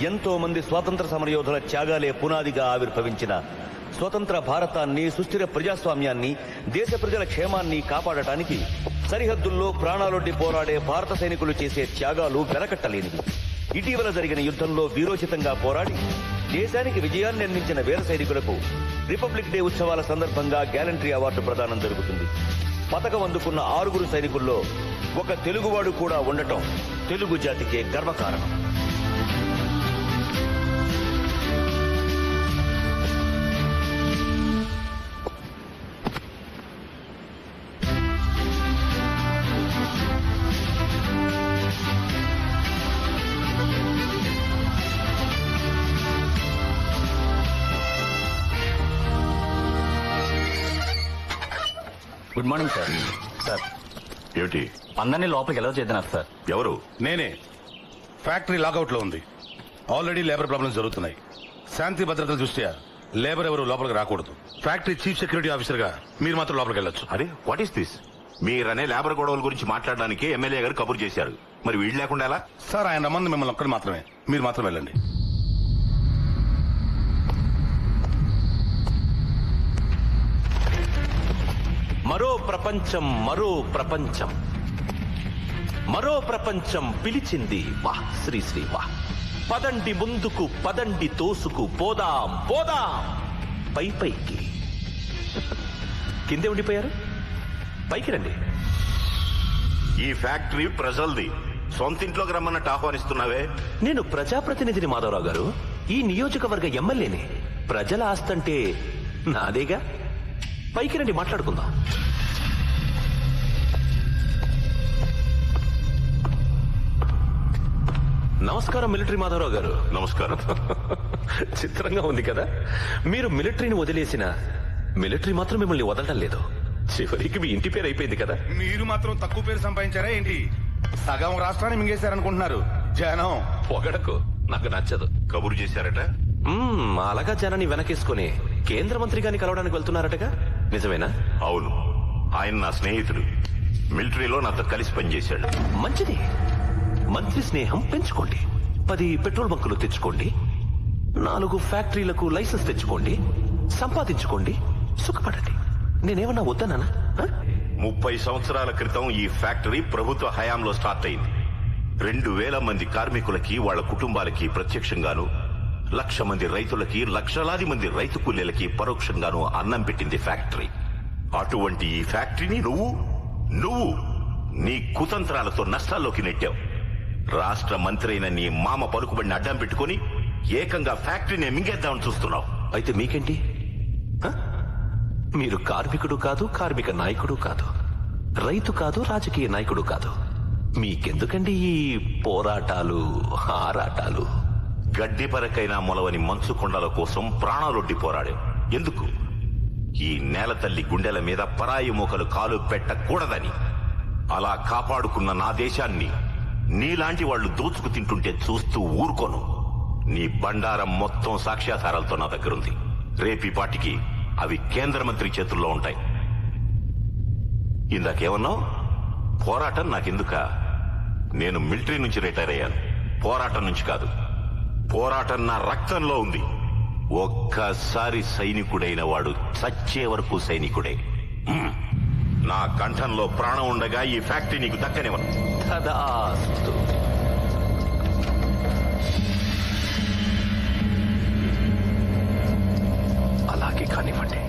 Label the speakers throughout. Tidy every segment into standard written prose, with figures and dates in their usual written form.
Speaker 1: ఎంతో మంది స్వాతంత్ర సమరయోధుల త్యాగాలే పునాదిగా ఆవిర్భవించిన స్వతంత్ర భారతాన్ని, సుస్థిర ప్రజాస్వామ్యాన్ని, దేశ ప్రజల క్షేమాన్ని కాపాడటానికి సరిహద్దుల్లో ప్రాణాలొడ్డి పోరాడే భారత సైనికులు చేసే త్యాగాలు వెలకట్టలేనివి. ఇటీవల జరిగిన యుద్ధంలో వీరోచితంగా పోరాడి దేశానికి విజయాన్ని అందించిన వీర సైనికులకు రిపబ్లిక్ డే ఉత్సవాల సందర్భంగా గ్యాలంటరీ అవార్డు ప్రదానం జరుగుతుంది. పతకం అందుకున్న 6 సైనికుల్లో ఒక తెలుగువాడు కూడా ఉండటం తెలుగు జాతికే గర్వకారణం.
Speaker 2: Good morning sir. సార్
Speaker 3: ఏమిటి?
Speaker 2: అందరినీ లోపలికి ఎలా చేద్దాం సార్?
Speaker 3: ఎవరు?
Speaker 4: నేనే. ఫ్యాక్టరీ లాకౌట్ లో ఉంది. ఆల్రెడీ లేబర్ ప్రాబ్లమ్స్ జరుగుతున్నాయి. శాంతి భద్రతల దృష్ట్యా లేబర్ ఎవరు లోపలికి రాకూడదు. ఫ్యాక్టరీ చీఫ్ సెక్యూరిటీ ఆఫీసర్ గా మీరు మాత్రం లోపలికి వెళ్ళొచ్చు.
Speaker 3: అరే, వాట్ ఈస్ దిస్? మీరనే లేబర్ గొడవల గురించి మాట్లాడడానికి ఎమ్మెల్యే గారు కబురు చేశారు. మరి వీళ్ళు లేకుండా ఎలా?
Speaker 4: సార్, ఆయన రమ్మంది మిమ్మల్ని ఒక్కరు మాత్రమే. మీరు మాత్రం వెళ్ళండి.
Speaker 5: మరో ప్రపంచం, మరో ప్రపంచం, మరో ప్రపంచం పిలిచింది. వా శ్రీ శ్రీ వా. పదండి ముందుకు, పదండి తోసుకు, పోదాం పోదాం పై పైకి. కిందే ఉండిపోయారు, పైకి రండి.
Speaker 3: ఈ ఫ్యాక్టరీ ప్రజల్ది. సొంతింట్లోకి రమ్మన్నట్టు ఆహ్వానిస్తున్నావే.
Speaker 5: నేను ప్రజాప్రతినిధిని మాధవరావు గారు. ఈ నియోజకవర్గ ఎమ్మెల్యేని. ప్రజల ఆస్తంటే నాదేగా. పైకి రండి, మాట్లాడుకుందాం. నమస్కారం మిలిటరీ మాధవరావు గారు.
Speaker 3: నమస్కారం.
Speaker 5: చిత్రంగా ఉంది కదా, మీరు మిలిటరీని వదిలేసిన మిలిటరీ మాత్రం మిమ్మల్ని వదలడం లేదు. చివరికి మీ ఇంటి పేరు అయిపోయింది కదా.
Speaker 4: మీరు మాత్రం తక్కువ పేరు సంపాదించారా ఏంటి? సగం రాష్ట్రాన్ని మింగేశారనుకుంటున్నారు జనం.
Speaker 5: పొగడకు, నాకు నచ్చదు.
Speaker 3: కబురు చేశారట.
Speaker 5: అలాగా జనాన్ని వెనకేసుకుని కేంద్ర మంత్రి గారిని కలవడానికి వెళ్తున్నారటగా, నిజమేనా?
Speaker 3: అవును, ఆయన నా స్నేహితుడు. మిలిటరీలో నాతో కలిసి పనిచేశాడు.
Speaker 5: మంచిది. మంత్రి స్నేహం పెంచుకోండి. 10 పెట్రోల్ బంకులు తెచ్చుకోండి, 4 ఫ్యాక్టరీలకు లైసెన్స్ తెచ్చుకోండి, సంపాదించుకోండి, సుఖపడండి. నేనేమన్నా వద్దనా?
Speaker 3: 30 సంవత్సరాల క్రితం ఈ ఫ్యాక్టరీ ప్రభుత్వ హయాంలో స్టార్ట్ అయింది. 2000 మంది కార్మికులకి, వాళ్ళ కుటుంబాలకి ప్రత్యక్షంగాను, 1,00,000 మంది రైతులకి, లక్షలాది మంది రైతు కూలీలకి పరోక్షంగాను అన్నం పెట్టింది ఫ్యాక్టరీ. అటువంటి ఈ ఫ్యాక్టరీని నువ్వు నీ కుతంత్రాలతో నష్టాల్లోకి నెట్టావు. రాష్ట్ర మంత్రి అయిన నీ మామ పలుకుబడిని అడ్డం పెట్టుకుని ఏకంగా ఫ్యాక్టరీని మింగేద్దామని చూస్తున్నావు.
Speaker 5: అయితే మీకేంటి? మీరు కార్మికుడు కాదు, కార్మిక నాయకుడు కాదు, రైతు కాదు, రాజకీయ నాయకుడు కాదు. మీకెందుకండి ఈ పోరాటాలు, ఆరాటాలు?
Speaker 3: గడ్డి పరకైనా మొలవని మంచు కొండల కోసం ప్రాణాలొడ్డి పోరాడాం. ఎందుకు? ఈ నేల తల్లి గుండెల మీద పరాయి మూకలు కాలు పెట్టకూడదని. అలా కాపాడుకున్న నా దేశాన్ని నీలాంటి వాళ్లు దోచుకు తింటుంటే చూస్తూ ఊరుకోను. నీ బండారం మొత్తం సాక్ష్యాధారాలతో నా దగ్గరుంది. రేపీ పాటికి అవి కేంద్ర మంత్రి చేతుల్లో ఉంటాయి. ఇందాకేమన్నావు? పోరాటం నాకెందుక? నేను మిలిటరీ నుంచి రిటైర్ అయ్యాను. పోరాటం నుంచి కాదు. పోరాటం నా రక్తంలో ఉంది. ఒక్కసారి సైనికుడైన వాడు చచ్చే వరకు సైనికుడే. నా కంఠంలో ప్రాణం ఉండగా ఈ ఫ్యాక్టరీ నీకు దక్కనివ్వను.
Speaker 5: తదాస్తు. అలాగే కానివ్వండి.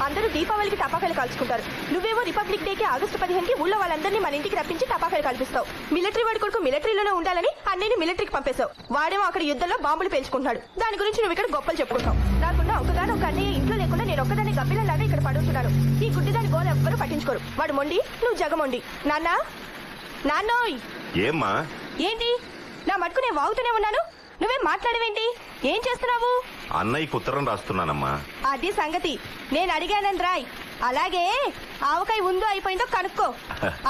Speaker 6: అందరూ దీపావళికి టపాకాయలు కాల్చుకుంటారు. నువ్వేమో రిపబ్లిక్ డేకి ఆగస్టు 15కి ఊళ్ళో వాళ్ళందరినీ మన ఇంటికి రప్పించి టపాకాయలు కాల్పిస్తావు. మిలిటరీ వాడి కొడుకు మిలిటరీలోనే ఉండాలని అన్నయ్యని మిలిటరీకి పంపేశావు. వాడేమో అక్కడ యుద్ధంలో బాంబులు పేల్చుకుంటున్నాడు. దాని గురించి నువ్వు ఇక్కడ గొప్పలు చెప్పుకుంటావు. నాకున్న ఒక అన్నయ్య ఇంట్లో లేకుండా నేను ఒక్కదాన్ని గబ్బిలలాగా ఇక్కడ పడుతున్నాను. ఈ గుడ్డిదాని గోల ఎవ్వరూ పట్టించుకోరు. వాడు మొండి, నువ్వు జగమొండి. నాన్నోయ్.
Speaker 3: ఏమ్మా?
Speaker 6: ఏంటి నా మటుకు నేను వాగుతూనే ఉన్నాను, నువ్వేం మాట్లాడవేంటి? ఏం చేస్తున్నావు?
Speaker 3: అన్నయ్యకు ఉత్తరం రాస్తున్నానమ్మా.
Speaker 6: అది సంగతి. నేను అడిగానని రాయ్. అలాగే ఆవకాయ ఉందో అయిపోయిందో కనుక్కో.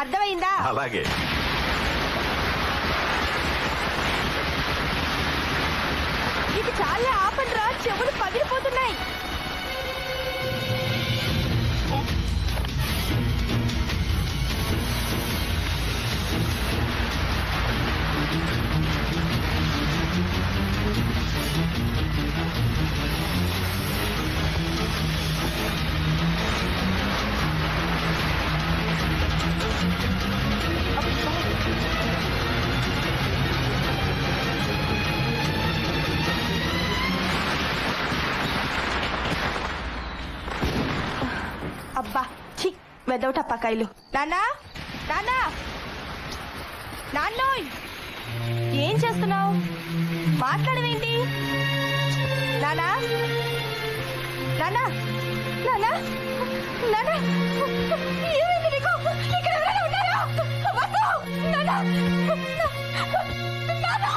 Speaker 6: అర్థమైందా?
Speaker 3: అలాగే.
Speaker 6: ఇది చాలా ఆపండ్రా, చెవులు పగిలిపోతున్నాయి. వెదవ టపాకాయలు. నాన్నా నాన్నా నాన్నోయ్, ఏం చేస్తున్నావు? మాట్లాడవేంటి? నానా నానా నానా నానా, ఏమైంది నీకు? ఇక్కడ ఎవరైనా ఉన్నారా? వద్దు నానా. నానా!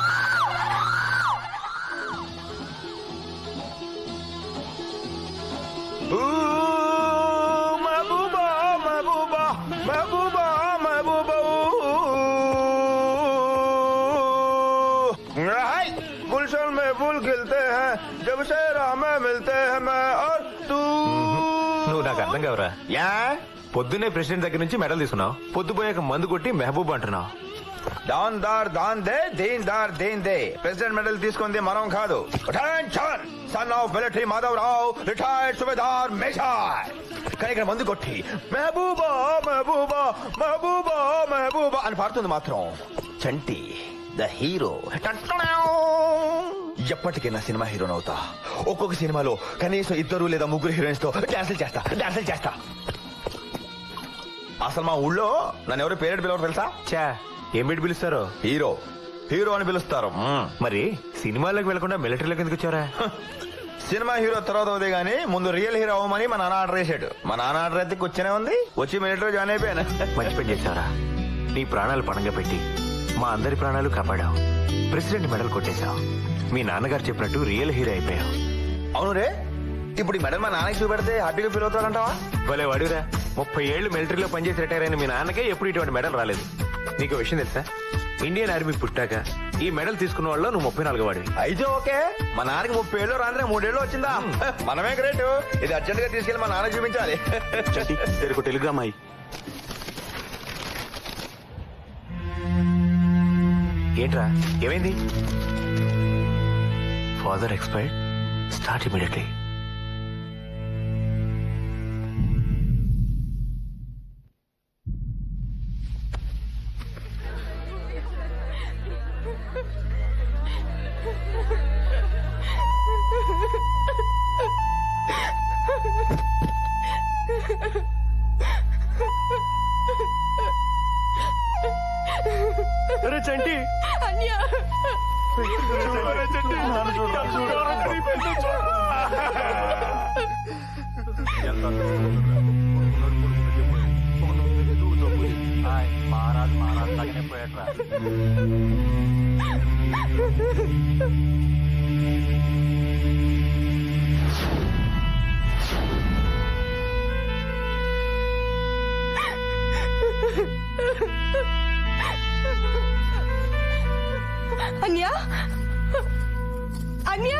Speaker 1: महबूबा महबूबा महबूबा महबूबा गुलशन में फूल खिलते हैं जब से राह में मिलते हैं मैं और तू.
Speaker 7: నువ్వు నాకు అర్థం కావరా?
Speaker 1: యా
Speaker 7: పొద్దున్నే ప్రెసిడెంట్ దగ్గర నుంచి మెడల్ తీసుకున్నావు, పొద్దుపోయాక మందు కొట్టి మెహబూబ్ అంటున్నావు.
Speaker 1: దాన్దార్ దాన్ దే దీన్దార్ దీన్ దే. ప్రెసిడెంట్ మెడల్ తీసుకుంది మనం కాదు. Attention, son of military Madhavarao, retired subedar major. కానీ ఇక్కడ మందు కొట్టి మెహబూబా మెహబూబా మెహబూబా మెహబూబా అని పాడుతుంది మాత్రం చంటి ద హీరో. ఎప్పటికైనా సినిమా హీరోని అవుతా. ఒక్కొక్క సినిమాలో కనీసం 2 లేదా 3 హీరోయిన్స్ తో డాన్సులు చేస్తా. అసలు మా ఊళ్ళో నన్ను ఎవరు పేరెంట్ పిలవరు తెలుసా?
Speaker 7: చా, ఏం పెట్టి పిలుస్తారు?
Speaker 1: హీరో అని పిలుస్తారు.
Speaker 7: మరి సినిమాలకు వెళ్లకుండా మిలిటరీలోకి ఎందుకు వచ్చారా?
Speaker 1: సినిమా హీరో తర్వాత అవుదే గానీ ముందు రియల్ హీరో అవ్వమని మా నాన్న ఆర్డర్ వేసాడు. మా నాన్న ఆర్డర్ అయితే కూర్చొనే ఉంది. వచ్చి మిలిటరీ జాయిన్ అయిపోయాను.
Speaker 7: మంచి పని చేశారా? నీ ప్రాణాలు పణంగా పెట్టి మా అందరి ప్రాణాలు కాపాడావు. President medal కొట్టేశావు. మీ నాన్నగారు చెప్పినట్టు రియల్ హీరో అయిపోయావు.
Speaker 1: అవును రే, ఇప్పుడు ఈ మెడల్ మా నాన్నకి చూపెడితే హ్యాపీగా ఫీల్ అవుతాడంటావా?
Speaker 7: భలే వాడురా, 30 ఏళ్లు మిలిటరీలో పనిచేసి రిటైర్ అయిన మీ నాన్నకే ఎప్పుడు ఇటువంటి మెడల్ రాలేదు. నీకు విషయం తెలుసా? ఇండియన్ ఆర్మీ పుట్టాక ఈ మెడల్ తీసుకున్న వాళ్ళు నువ్వు 34 వాడివి.
Speaker 1: అయితే ఓకే, మా నాన్నకి 30 ఏళ్ళు రాంద్రే 3 ఏళ్ళు వచ్చిందా? మనమే గ్రేట్. ఇది అర్జెంట్ గా తీసుకెళ్లి మా నాన్న చూపించాలి.
Speaker 5: తెరకు టెలిగ్రామ్ అయ్యి
Speaker 7: ఏంట్రా, ఏమైంది? Father expired, start immediately.
Speaker 1: అరే చంటి,
Speaker 6: అన్య
Speaker 2: మహారాజ్ లాగానే పోయాట్రా.
Speaker 6: అన్య అన్య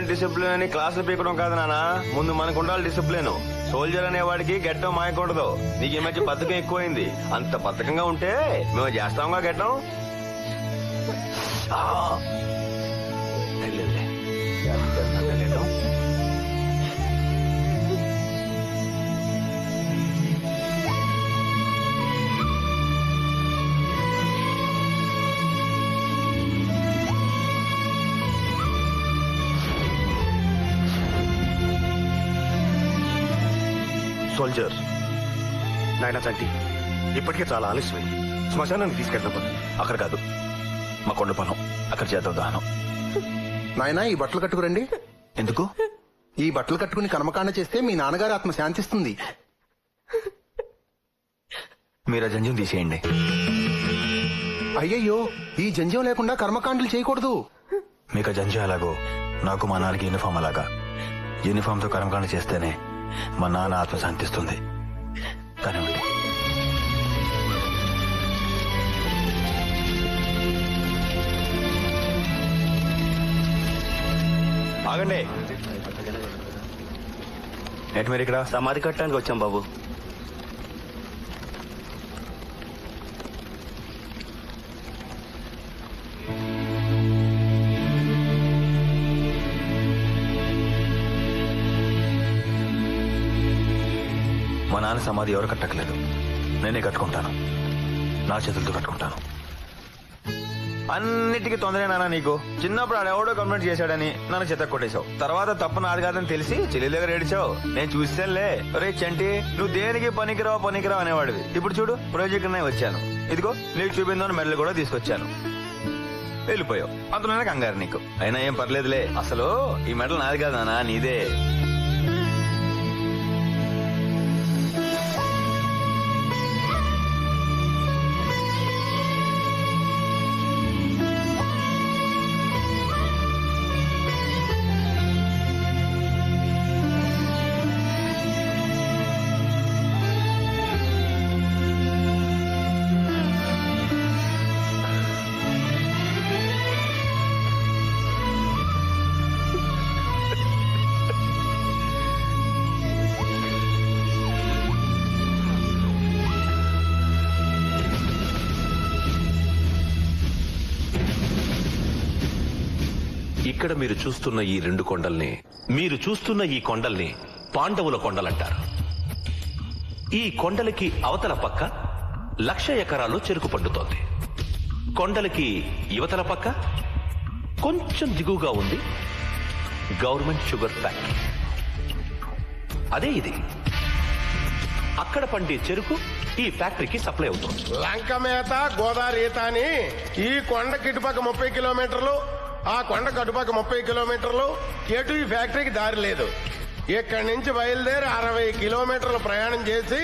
Speaker 1: డిసిప్లిన్ అని క్లాసులు పీకడం కాదు నాన్న. ముందు మనకు ఉండాలి డిసిప్లిన్. సోల్జర్ అనేవాడికి గెట్టం మాయకూడదు. నీకు ఈ మధ్య బద్ధకం ఎక్కువైంది. అంత బద్ధకంగా ఉంటే మేము చేస్తాంగా గెట్టం.
Speaker 5: సోల్జర్ నాయన చంటి, ఇప్పటికే చాలా ఆలస్యమైంది. శ్మశానానికి తీసుకెళ్తాం. అక్కడ కాదు, మా కొండ పొలం, అక్కడ చేద్దాం దహనం.
Speaker 8: నాయనా, ఈ బట్టలు కట్టుకురండి.
Speaker 5: ఎందుకు?
Speaker 8: ఈ బట్టలు కట్టుకుని కర్మకాండ చేస్తే మీ నాన్నగారు ఆత్మ శాంతిస్తుంది.
Speaker 5: మీరు ఆ జంజం తీసేయండి.
Speaker 8: అయ్యయ్యో, ఈ జంజం లేకుండా కర్మకాండలు చేయకూడదు.
Speaker 5: మీకు ఆ జంజం ఎలాగో నాకు మా నాన్నకి యూనిఫామ్ అలాగా. యూనిఫామ్ తో కర్మకాండ చేస్తేనే మా నాన్న ఆత్మ శాంతిస్తుంది. కానివ్వండి.
Speaker 1: ఆగండి.
Speaker 5: ఏంటి మీరు ఇక్కడ?
Speaker 2: సమాధి కట్టడానికి వచ్చాం బాబు.
Speaker 5: మా
Speaker 2: మా నాన్న సమాధి ఎవరు కట్టట్లేదు, నేనే కట్టుకుంటాను. నా చేతులతో కట్టుకుంటాను. అన్నిటికీ తొందరేనా నీకు? చిన్నప్పుడు ఆడెవడో కంప్లైంట్ చేశాడని నన్ను చెత్త కొట్టేశావు. తర్వాత తప్పు నాది కాదని తెలిసి చెల్లి దగ్గర ఏడిచావు. నేను చూస్తేలే, రే చంటి నువ్వు దేనికి పనికిరావు అనేవాడివి. ఇప్పుడు చూడు, ప్రాజెక్ట్ వచ్చాను. ఇదిగో నీకు చూపిందని మెడలు కూడా తీసుకొచ్చాను. వెళ్ళిపోయావు. అంతలోనే కంగారు నీకు. అయినా ఏం పర్లేదులే. అసలు ఈ మెడల్ నాది కాదా, నీదే.
Speaker 5: ఇక్కడ మీరు చూస్తున్న ఈ కొండల్ని పాండవుల కొండలంటారు. ఈ కొండలకి అవతల పక్క 1,00,000 ఎకరాల్లో చెరుకు పండుతోంది. కొండలకి యువతల పక్క కొంచెం దిగువగా ఉంది గవర్నమెంట్ షుగర్ ఫ్యాక్టరీ. అదే ఇది. అక్కడ పండే చెరుకు ఈ ఫ్యాక్టరీకి సప్లై అవుతుంది.
Speaker 9: లంక మేత గోదావరి ఈత అని ఈ కొండ కిటుపక్క 30 కిలోమీటర్లు, ఆ కొండ కటుపక్క 30 కిలోమీటర్లు. ఎటు ఈ ఫ్యాక్టరీకి దారి లేదు. ఇక్కడి నుంచి బయలుదేరి 60 కిలోమీటర్లు ప్రయాణం చేసి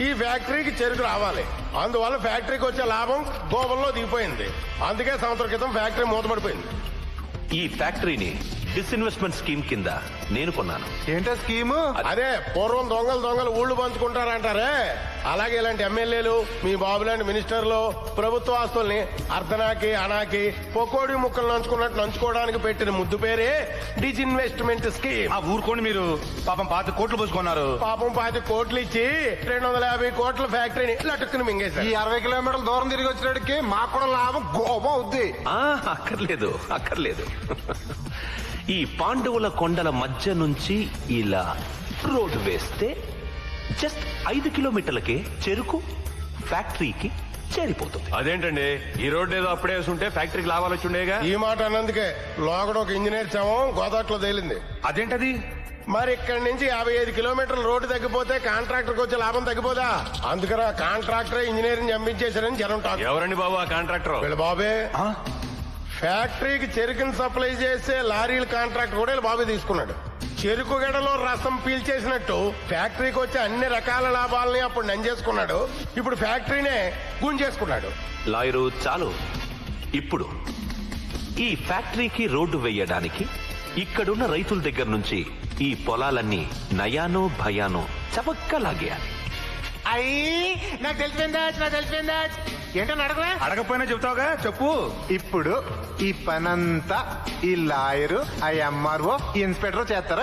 Speaker 9: ఈ ఫ్యాక్టరీకి చెరుకు రావాలి. అందువల్ల ఫ్యాక్టరీకి వచ్చే లాభం గోబల్లో దిగిపోయింది. అందుకే సంవత్సరం క్రితం ఫ్యాక్టరీ మూతపడిపోయింది.
Speaker 5: ఈ ఫ్యాక్టరీని డిస్ఇన్వెస్ట్మెంట్ స్కీమ్ కింద నేను కొన్నాను.
Speaker 8: ఏంటో స్కీము?
Speaker 9: అదే పూర్వం దొంగలు ఊళ్ళు పంచుకుంటారంటారే, అలాగే ఇలాంటి ఎమ్మెల్యేలు, మీ బాబు లాంటి మినిస్టర్లు ప్రభుత్వ ఆస్తుల్ని అర్ధనాకి అనాకి పొకోడి ముక్కలు నంచుకున్నట్టు నంచుకోవడానికి పెట్టిన ముద్దు పేరే డిస్ఇన్వెస్ట్మెంట్ స్కీమ్.
Speaker 4: ఆ ఊరుకోండి మీరు. పాపం 5 కోట్లు పోసుకున్నారు.
Speaker 9: పాపం 5 కోట్లు ఇచ్చి 250 కోట్ల ఫ్యాక్టరీని లటుక్కుని మింగేశారు.
Speaker 8: ఈ 60 కిలోమీటర్ల దూరం తిరిగి వచ్చినడికి మాకు కూడా లాభం గోబం అవుద్ది.
Speaker 5: అక్కర్లేదు. ఈ పాండవుల కొండల మధ్య నుంచి ఇలా రోడ్డు వేస్తే జస్ట్ 5 కిలోమీటర్లకే చెరుకు ఫ్యాక్టరీకి చేరిపోతుంది.
Speaker 7: అదేంటండి, ఈ రోడ్డు ఏదో అప్పుడే వేసుంటే ఫ్యాక్టరీకి లాభాలు వచ్చుండేగా.
Speaker 9: ఈ మాట అన్నందుకే లోగడ ఒక ఇంజనీర్ శవం గోదాట్లో తేలింది.
Speaker 4: అదేంటది?
Speaker 9: మరి ఇక్కడి నుంచి 55 కిలోమీటర్ల రోడ్డు తగ్గిపోతే కాంట్రాక్టర్కి వచ్చే లాభం తగ్గిపోదా? అందుకని కాంట్రాక్టర్ ఇంజనీరింగ్ చంపించేశారని జనం టాక్.
Speaker 7: ఎవరండి బాబు ఆ కాంట్రాక్టర్?
Speaker 9: వీళ్ళ బాబే. ఫ్యాక్టరీకి చెరుకుని సప్లై చేసే లారీల కాంట్రాక్ట్ కూడా వీళ్ళ బాబే తీసుకున్నాడు. చెరుకు గడలో రసం పీల్చేసినట్టు ఫ్యాక్టరీకి వచ్చే అన్ని రకాల లాభాలని అప్పుడు నంజేసుకున్నాడు. ఇప్పుడు ఫ్యాక్టరీనే గుంజేసుకున్నాడు.
Speaker 5: లాయరు చాలు. ఇప్పుడు ఈ ఫ్యాక్టరీకి రోడ్డు వేయడానికి ఇక్కడున్న రైతుల దగ్గర నుంచి ఈ పొలాలన్నీ నయానో భయానో చవక్క లాగేయాలి.
Speaker 8: నాకు తెలిసిందా ఏంటో అడగవా?
Speaker 4: అడగపోయినా చెప్తావుగా, చెప్పు.
Speaker 8: ఇప్పుడు ఈ పనంతా ఈ లాయరు, ఆ ఎంఆర్ఓ, ఇన్స్పెక్టర్ చేస్తారా?